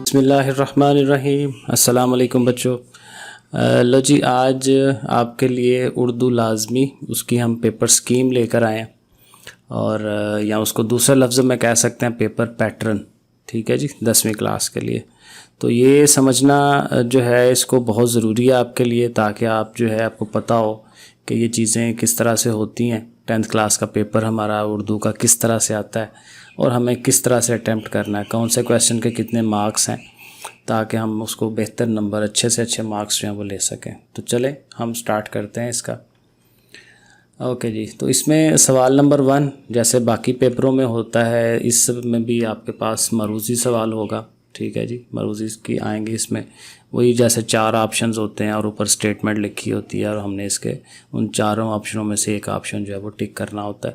بسم اللہ الرحمن الرحیم۔ السلام علیکم بچوں۔ لو جی، آج آپ کے لیے اردو لازمی اس کی ہم پیپر سکیم لے کر آئے ہیں، اور یا اس کو دوسرے لفظ میں کہہ سکتے ہیں پیپر پیٹرن، ٹھیک ہے جی، 10ویں کلاس کے لیے۔ تو یہ سمجھنا جو ہے اس کو بہت ضروری ہے آپ کے لیے، تاکہ آپ جو ہے آپ کو پتہ ہو کہ یہ چیزیں کس طرح سے ہوتی ہیں۔ 10th کلاس کا پیپر ہمارا اردو کا کس طرح سے آتا ہے اور ہمیں کس طرح سے اٹیمپٹ کرنا ہے، کون سے کویشچن کے کتنے مارکس ہیں، تاکہ ہم اس کو بہتر نمبر، اچھے سے اچھے مارکس جو ہیں وہ لے سکیں۔ تو چلیں ہم سٹارٹ کرتے ہیں اس کا۔ اوکے جی، تو اس میں سوال نمبر 1 جیسے باقی پیپروں میں ہوتا ہے، اس میں بھی آپ کے پاس مروزی سوال ہوگا، ٹھیک ہے جی، مروزی کی آئیں گے اس میں، وہی جیسے 4 آپشنز ہوتے ہیں اور اوپر سٹیٹمنٹ لکھی ہوتی ہے، اور ہم نے اس کے ان 4 آپشنوں میں سے ایک آپشن جو ہے وہ ٹک کرنا ہوتا ہے۔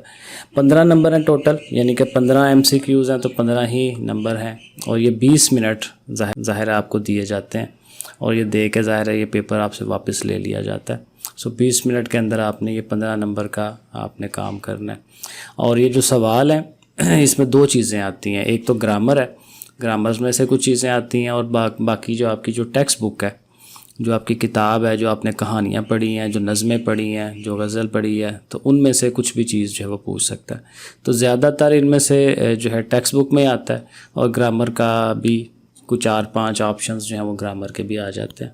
15 نمبر ہیں ٹوٹل، یعنی کہ 15 MCQs ہیں، تو 15 ہی نمبر ہیں، اور یہ 20 منٹ ظاہر آپ کو دیے جاتے ہیں، اور یہ دے کے ظاہر ہے یہ پیپر آپ سے واپس لے لیا جاتا ہے۔ 20 منٹ کے اندر آپ نے یہ 15 نمبر کا آپ نے کام کرنا ہے۔ اور یہ جو سوال ہیں اس میں 2 چیزیں آتی ہیں، ایک تو گرامر ہے، گرامرز میں سے کچھ چیزیں آتی ہیں، اور باقی جو آپ کی جو ٹیکسٹ بک ہے، جو آپ کی کتاب ہے، جو آپ نے کہانیاں پڑھی ہیں، جو نظمیں پڑھی ہیں، جو غزل پڑھی ہے، تو ان میں سے کچھ بھی چیز جو ہے وہ پوچھ سکتا ہے۔ تو زیادہ تر ان میں سے جو ہے ٹیکسٹ بک میں آتا ہے، اور گرامر کا بھی کچھ 4-5 آپشنز جو ہیں وہ گرامر کے بھی آ جاتے ہیں۔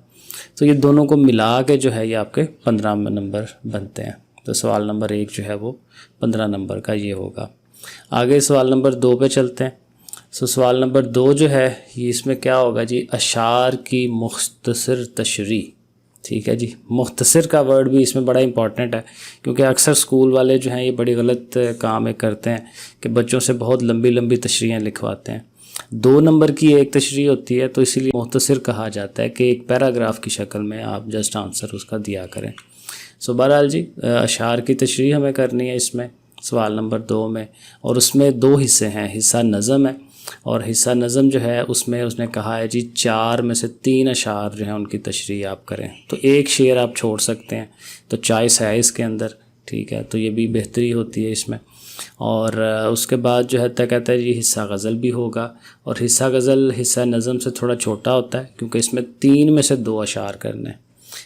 تو یہ دونوں کو ملا کے جو ہے یہ آپ کے 15 نمبر بنتے ہیں۔ تو سوال نمبر 1 جو ہے وہ 15 نمبر کا یہ ہوگا۔ آگے سوال نمبر 2 پہ چلتے ہیں۔ سوال نمبر 2 جو ہے یہ اس میں کیا ہوگا جی، اشعار کی مختصر تشریح، ٹھیک ہے جی۔ مختصر کا ورڈ بھی اس میں بڑا امپورٹنٹ ہے، کیونکہ اکثر اسکول والے جو ہیں یہ بڑی غلط کام کرتے ہیں کہ بچوں سے بہت لمبی لمبی تشریحیں لکھواتے ہیں۔ 2 نمبر کی ایک تشریح ہوتی ہے، تو اسی لیے مختصر کہا جاتا ہے کہ ایک پیراگراف کی شکل میں آپ جسٹ آنسر اس کا دیا کریں۔ بہرحال جی، اشعار کی تشریح ہمیں کرنی ہے اس میں سوال نمبر 2 میں، اور اس میں 2 حصے ہیں، حصہ نظم ہے، اور حصہ نظم جو ہے اس میں اس نے کہا ہے جی 4 میں سے 3 اشعار جو ہیں ان کی تشریح آپ کریں، تو ایک شعر آپ چھوڑ سکتے ہیں، تو چوائس ہے اس کے اندر، ٹھیک ہے۔ تو یہ بھی بہتری ہوتی ہے اس میں۔ اور اس کے بعد جو ہے کہتا ہے جی حصہ غزل بھی ہوگا، اور حصہ غزل حصہ نظم سے تھوڑا چھوٹا ہوتا ہے، کیونکہ اس میں 3 میں سے 2 اشعار کرنے ہیں،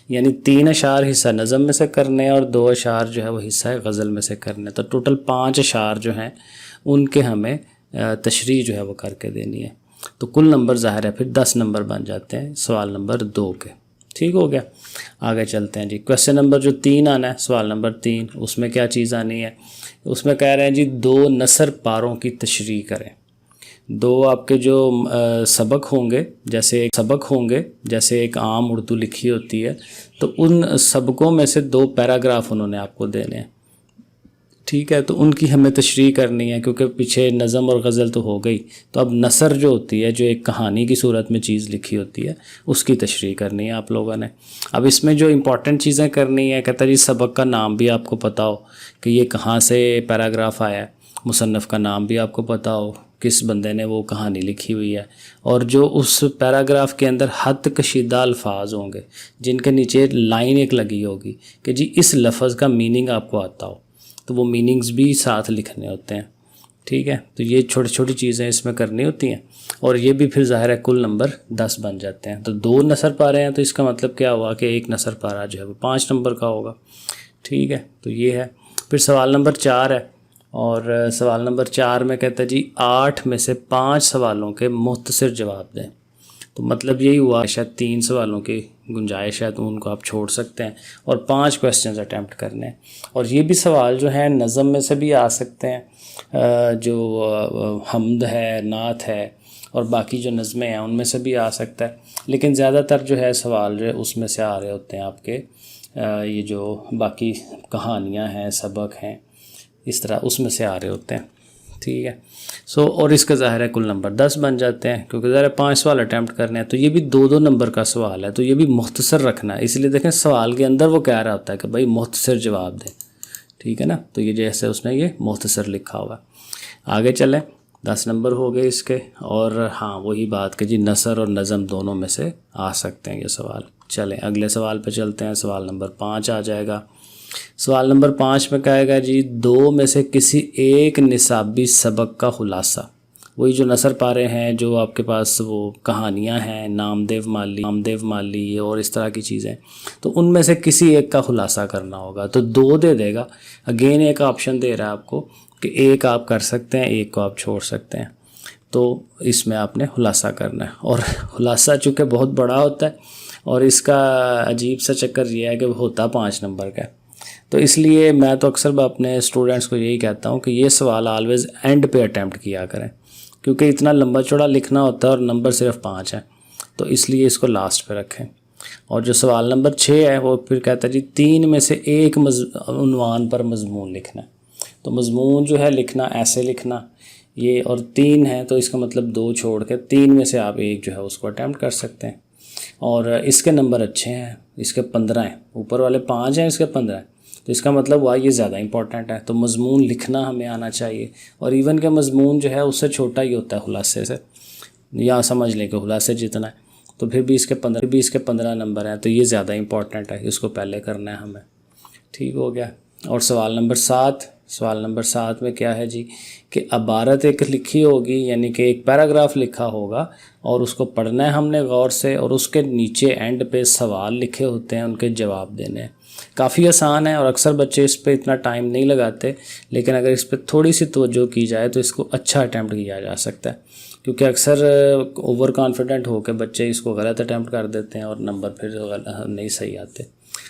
یعنی 3 اشعار حصہ نظم میں سے کرنے ہیں، اور 2 اشعار جو ہے وہ حصہ غزل میں سے کرنے ہیں۔ تو ٹوٹل 5 اشعار جو ہیں ان کے ہمیں تشریح جو ہے وہ کر کے دینی ہے۔ تو کل نمبر ظاہر ہے پھر 10 نمبر بن جاتے ہیں سوال نمبر 2 کے، ٹھیک ہو گیا۔ آگے چلتے ہیں جی، کویسچن نمبر جو 3 آنا ہے، سوال نمبر 3، اس میں کیا چیز آنی ہے، اس میں کہہ رہے ہیں جی 2 نثر پاروں کی تشریح کریں۔ 2 آپ کے جو سبق ہوں گے، جیسے ایک عام اردو لکھی ہوتی ہے، تو ان سبقوں میں سے 2 پیراگراف انہوں نے آپ کو دینے ہیں، ٹھیک ہے۔ تو ان کی ہمیں تشریح کرنی ہے، کیونکہ پیچھے نظم اور غزل تو ہو گئی، تو اب نثر جو ہوتی ہے، جو ایک کہانی کی صورت میں چیز لکھی ہوتی ہے، اس کی تشریح کرنی ہے آپ لوگوں نے۔ اب اس میں جو امپورٹنٹ چیزیں کرنی ہے، کہتا ہے جی سبق کا نام بھی آپ کو پتہ ہو کہ یہ کہاں سے پیراگراف آیا ہے، مصنف کا نام بھی آپ کو پتہ ہو، کس بندے نے وہ کہانی لکھی ہوئی ہے، اور جو اس پیراگراف کے اندر حد کشیدہ الفاظ ہوں گے جن کے نیچے لائن ایک لگی ہوگی کہ جی اس لفظ کا میننگ آپ کو آتا ہو، تو وہ میننگز بھی ساتھ لکھنے ہوتے ہیں، ٹھیک ہے۔ تو یہ چھوٹی چھوٹی چیزیں اس میں کرنی ہوتی ہیں، اور یہ بھی پھر ظاہر ہے کل نمبر 10 بن جاتے ہیں۔ تو 2 نثر پارے ہیں، تو اس کا مطلب کیا ہوا کہ ایک نثر پارہ جو ہے وہ 5 نمبر کا ہوگا، ٹھیک ہے۔ تو یہ ہے۔ پھر سوال نمبر 4 ہے، اور سوال نمبر 4 میں کہتا ہے جی 8 میں سے 5 سوالوں کے مختصر جواب دیں۔ تو مطلب یہی ہوا شاید 3 سوالوں کی گنجائش ہے، تو ان کو آپ چھوڑ سکتے ہیں، اور 5 کویسچنز اٹیمپٹ کرنے ہیں۔ اور یہ بھی سوال جو ہیں نظم میں سے بھی آ سکتے ہیں، جو حمد ہے، نعت ہے، اور باقی جو نظمیں ہیں ان میں سے بھی آ سکتا ہے، لیکن زیادہ تر جو ہے سوال جو ہے اس میں سے آ رہے ہوتے ہیں آپ کے یہ جو باقی کہانیاں ہیں، سبق ہیں، اس طرح اس میں سے آ رہے ہوتے ہیں، ٹھیک ہے۔ اور اس کا ظاہر ہے کل نمبر 10 بن جاتے ہیں، کیونکہ ظاہر ہے 5 سوال اٹیمپٹ کرنے ہیں، تو یہ بھی 2 نمبر کا سوال ہے، تو یہ بھی مختصر رکھنا ہے۔ اس لیے دیکھیں سوال کے اندر وہ کہہ رہا ہوتا ہے کہ بھائی مختصر جواب دیں، ٹھیک ہے نا۔ تو یہ جیسے اس نے یہ مختصر لکھا ہوگا۔ آگے چلیں، 10 نمبر ہو گئے اس کے، اور ہاں وہی بات کہ جی نثر اور نظم دونوں میں سے آ سکتے ہیں یہ سوال۔ چلیں اگلے سوال پہ چلتے ہیں، سوال نمبر 5 آ جائے گا۔ سوال نمبر 5 میں کہے گا جی 2 میں سے کسی ایک نصابی سبق کا خلاصہ۔ وہی جو نثر پارے ہیں، جو آپ کے پاس وہ کہانیاں ہیں، نامدیو مالی اور اس طرح کی چیزیں، تو ان میں سے کسی ایک کا خلاصہ کرنا ہوگا. تو 2 دے دے گا. اگین ایک آپشن دے رہا ہے آپ کو کہ ایک آپ کر سکتے ہیں، ایک کو آپ چھوڑ سکتے ہیں. تو اس میں آپ نے خلاصہ کرنا ہے، اور خلاصہ چونکہ بہت بڑا ہوتا ہے اور اس کا عجیب سا چکر یہ ہے کہ وہ ہوتا 5 نمبر کا ہے. تو اس لیے میں تو اکثر اپنے اسٹوڈنٹس کو یہی کہتا ہوں کہ یہ سوال آلویز اینڈ پہ اٹیمپٹ کیا کریں، کیونکہ اتنا لمبا چوڑا لکھنا ہوتا ہے اور نمبر صرف 5 ہے، تو اس لیے اس کو لاسٹ پہ رکھیں. اور جو سوال نمبر 6 ہے وہ پھر کہتا ہے جی 3 میں سے ایک عنوان پر مضمون لکھنا ہے. تو مضمون جو ہے لکھنا ایسے لکھنا یہ، اور 3 ہے تو اس کا مطلب 2 چھوڑ کے 3 میں سے آپ ایک جو ہے اس کو اٹیمپٹ کر سکتے ہیں. اور اس کے نمبر اچھے ہیں، اس کے 15 ہیں، اوپر والے 5 ہیں، اس کے 15 ہیں، تو اس کا مطلب ہوا یہ زیادہ امپورٹنٹ ہے. تو مضمون لکھنا ہمیں آنا چاہیے، اور ایون کہ مضمون جو ہے اس سے چھوٹا ہی ہوتا ہے خلاصے سے، یا سمجھ لیں کہ خلاصے جتنا ہے، تو پھر بھی اس کے 15 نمبر ہیں، تو یہ زیادہ امپورٹنٹ ہے، اس کو پہلے کرنا ہے ہمیں. ٹھیک ہو گیا. اور سوال نمبر 7 میں کیا ہے جی کہ عبارت ایک لکھی ہوگی، یعنی کہ ایک پیراگراف لکھا ہوگا اور اس کو پڑھنا ہے ہم نے غور سے، اور اس کے نیچے اینڈ پہ سوال لکھے ہوتے ہیں، ان کے جواب دینے ہیں. کافی آسان ہے اور اکثر بچے اس پہ اتنا ٹائم نہیں لگاتے، لیکن اگر اس پہ تھوڑی سی توجہ کی جائے تو اس کو اچھا اٹیمپٹ کیا جا سکتا ہے. کیونکہ اکثر اوور کانفیڈنٹ ہو کے بچے اس کو غلط اٹیمپٹ کر دیتے ہیں اور نمبر پھر نہیں صحیح آتے.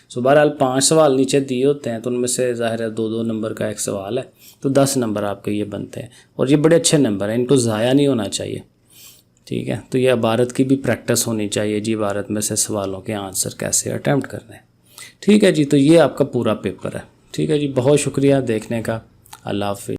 سو بہرحال 5 سوال نیچے دیے ہوتے ہیں، تو ان میں سے ظاہر ہے 2 نمبر کا ایک سوال ہے، تو 10 نمبر آپ کے یہ بنتے ہیں، اور یہ بڑے اچھے نمبر ہیں، ان کو ضائع نہیں ہونا چاہیے. ٹھیک ہے. تو یہ عبارت کی بھی پریکٹس ہونی چاہیے جی، عبارت میں سے سوالوں کے آنسر کیسے اٹیمپٹ کرنے ہیں. ٹھیک ہے جی. تو یہ آپ کا پورا پیپر ہے. ٹھیک ہے جی. بہت شکریہ دیکھنے کا. اللہ حافظ.